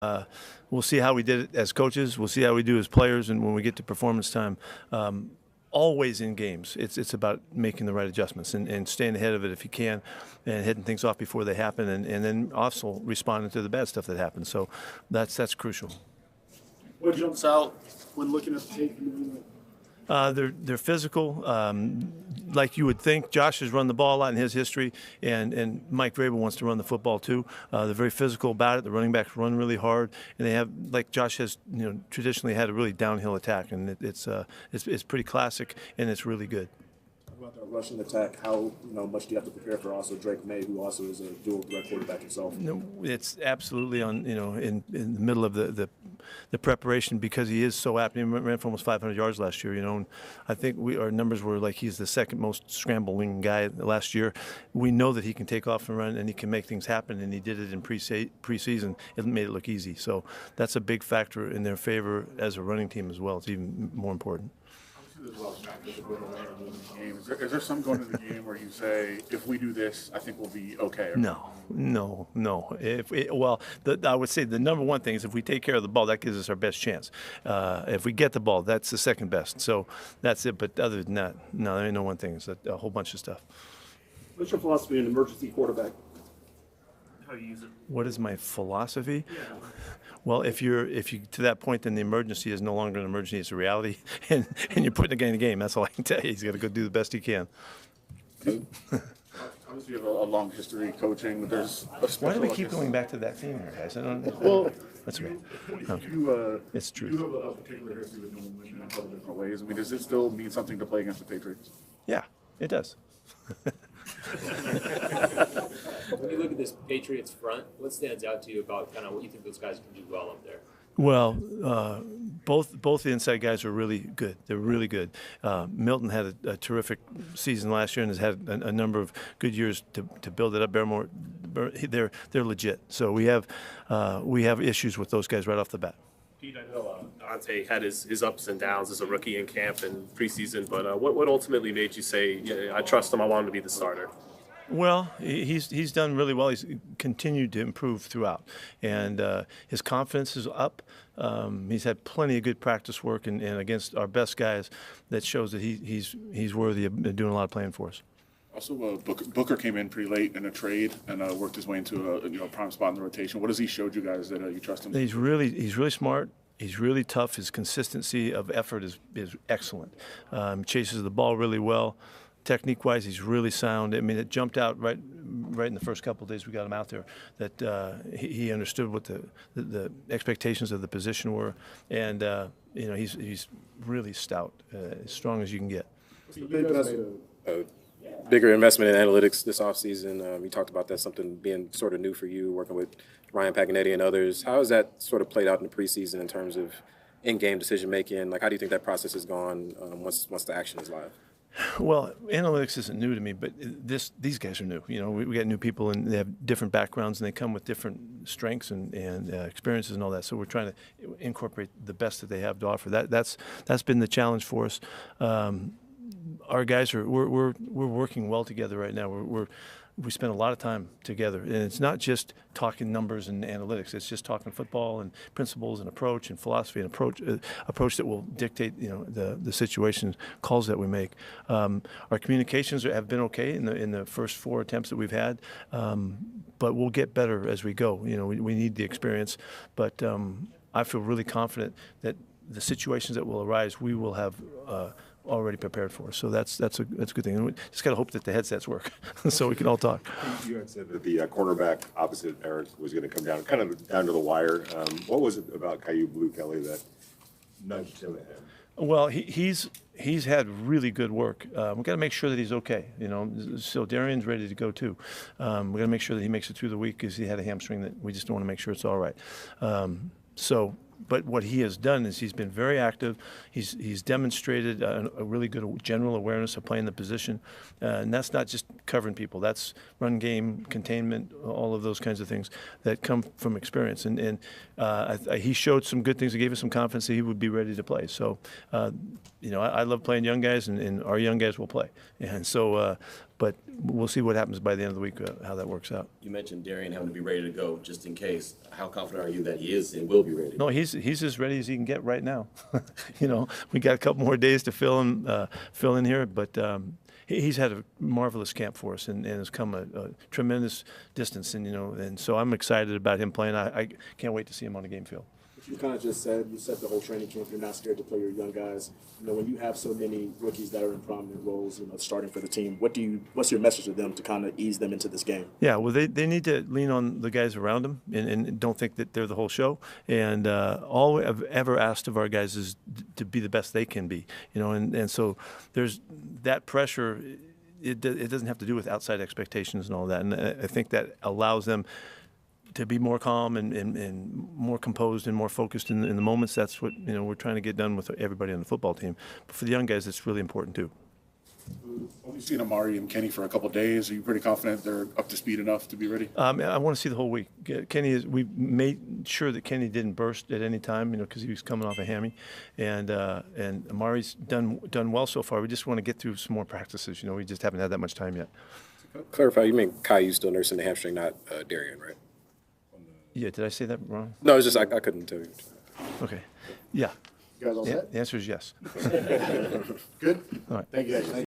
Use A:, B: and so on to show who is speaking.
A: We'll see how we did it as coaches. We'll see how we do as players, and when we get to performance time. Always in games, it's about making the right adjustments and staying ahead of it if you can, and hitting things off before they happen, and then also responding to the bad stuff that happens. So that's crucial.
B: What jumps out when looking at the tape?
A: They're physical, like you would think. Josh has run the ball a lot in his history, and Mike Vrabel wants to run the football too. They're very physical about it. The running backs run really hard, and they have, like Josh has, traditionally had a really downhill attack, and it's pretty classic, and it's really good.
B: About that rushing attack, how much do you have to prepare for also Drake May, who also is a dual threat quarterback himself?
A: No, it's absolutely on in the middle of the preparation, because he is so apt. He ran for almost 500 yards last year. And I think our numbers were like he's the second most scrambling guy last year. We know that he can take off and run, and he can make things happen, and he did it in preseason. It made it look easy. So that's a big factor in their favor as a running team as well. It's even more important.
B: Is there some going into the game where you say, if we do this, I think we'll be okay?
A: No. I would say the number one thing is if we take care of the ball, that gives us our best chance. If we get the ball, that's the second best. So that's it. But other than that, no, there ain't no one thing. It's a whole bunch of stuff.
B: What's your philosophy on emergency quarterback?
C: How you use it?
A: What is my philosophy?
C: Yeah.
A: Well, if you to that point, then the emergency is no longer an emergency; it's a reality, and you're putting the guy in the game. That's all I can tell you. He's got to go do the best he can.
B: Obviously, you have a long history coaching. There's a
A: Why do we keep going back to that theme here, guys? I don't know.
B: Well,
A: that's okay. Okay. It's true.
B: You have a particular history with New England in a couple different ways. I mean, does it still mean something to play against the Patriots?
A: Yeah, it does.
D: When you look at this Patriots front, what stands out to you about kind of what you think those guys can do well up there?
A: Well, both the inside guys are really good. They're really good. Milton had a terrific season last year and has had a number of good years to build it up. Barrymore, they're legit. So we have issues with those guys right off the bat.
C: Pete, I know Ante had his ups and downs as a rookie in camp and preseason, but what ultimately made you say, yeah, I trust him, I want him to be the starter?
A: Well, he's done really well. He's continued to improve throughout, and his confidence is up. He's had plenty of good practice work, and against our best guys, that shows that he's worthy of doing a lot of playing for us.
B: Also, Booker came in pretty late in a trade and worked his way into a prime spot in the rotation. What has he showed you guys that you trust him?
A: He's really smart. He's really tough. His consistency of effort is excellent. Chases the ball really well. Technique-wise, he's really sound. I mean, it jumped out right in the first couple of days we got him out there that he understood what the expectations of the position were, and he's really stout, as strong as you can get.
E: Bigger investment in analytics this offseason. You talked about that, something being sort of new for you, working with Ryan Paganetti and others. How has that sort of played out in the preseason in terms of in-game decision-making? Like, how do you think that process has gone once the action is live?
A: Well, analytics isn't new to me, but these guys are new. We got new people, and they have different backgrounds, and they come with different strengths and experiences and all that. So we're trying to incorporate the best that they have to offer. That's been the challenge for us. Our guys we're working well together right now. We spend a lot of time together, and it's not just talking numbers and analytics. It's just talking football and principles and approach and philosophy and approach that will dictate the situation calls that we make. Our communications have been okay in the first 4 attempts that we've had, but we'll get better as we go. We need the experience, but I feel really confident that the situations that will arise, we will have already prepared for. So that's a good thing. And we just got to hope that the headsets work so we can all talk.
F: You had said that the cornerback opposite Eric was going to come down, kind of down to the wire. What was it about Caillou Blue Kelly that nudged him ahead?
A: Well, he's had really good work. We've got to make sure that he's okay. So Darian's ready to go too. We've got to make sure that he makes it through the week because he had a hamstring that we just don't want to make sure it's all right. But what he has done is he's been very active. He's demonstrated a really good general awareness of playing the position, and that's not just covering people. That's run game, containment, all of those kinds of things that come from experience. And he showed some good things. He gave us some confidence that he would be ready to play. So, I love playing young guys, and our young guys will play. And so but we'll see what happens by the end of the week, how that works out.
G: You mentioned Darian having to be ready to go just in case. How confident are you that he is and will be ready?
A: No, he's as ready as he can get right now. We got a couple more days to fill in here, but he's had a marvelous camp for us and has come a tremendous distance, and so I'm excited about him playing. I can't wait to see him on the game field.
H: You kind of just said, the whole training camp, you're not scared to play your young guys. When you have so many rookies that are in prominent roles, starting for the team, what's your message to them to kind of ease them into this game?
A: Yeah, well, they need to lean on the guys around them and don't think that they're the whole show. And all I've ever asked of our guys is to be the best they can be, and so there's that pressure. It doesn't have to do with outside expectations and all that. And I think that allows them to be more calm and more composed and more focused in the moments. That's what we're trying to get done with everybody on the football team. But for the young guys, it's really important too.
B: We've seen Amari and Kenny for a couple of days. Are you pretty confident they're up to speed enough to be ready?
A: I want to see the whole week. We made sure that Kenny didn't burst at any time, because he was coming off a hammy, and Amari's done well so far. We just want to get through some more practices. We just haven't had that much time yet.
E: Clarify, you mean Caillou still nursing the hamstring, not Darian, right?
A: Yeah, did I say that wrong?
E: No, it's just I couldn't tell you.
A: Okay. Yeah.
H: You guys all set?
A: The answer is yes.
H: Good?
A: All right.
H: Thank you guys.